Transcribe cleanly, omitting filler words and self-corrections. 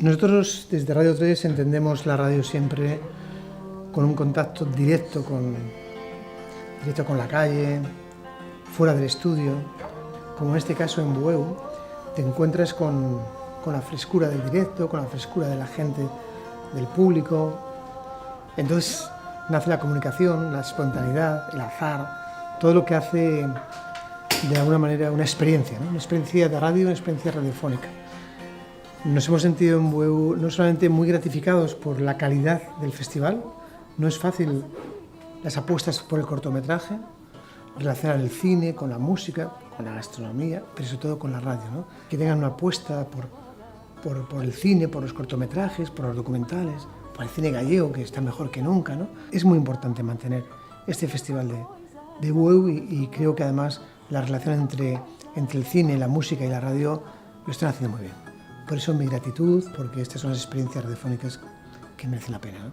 Nosotros desde Radio 3 entendemos la radio siempre con un contacto directo con la calle, fuera del estudio, como en este caso en Bueu, te encuentras con la frescura del directo, con la frescura de la gente, del público. Entonces nace la comunicación, la espontaneidad, el azar, todo lo que hace de alguna manera una experiencia, ¿no? Una experiencia de radio, una experiencia radiofónica. Nos hemos sentido en Bueu no solamente muy gratificados por la calidad del festival, no es fácil las apuestas por el cortometraje, relacionar el cine con la música, con la gastronomía, pero sobre todo con la radio, ¿no? Que tengan una apuesta por el cine, por los cortometrajes, por los documentales, por el cine gallego, que está mejor que nunca, ¿no? Es muy importante mantener este festival de Bueu y creo que además la relación entre el cine, la música y la radio lo están haciendo muy bien. Por eso mi gratitud, porque estas son las experiencias radiofónicas que merecen la pena, ¿no?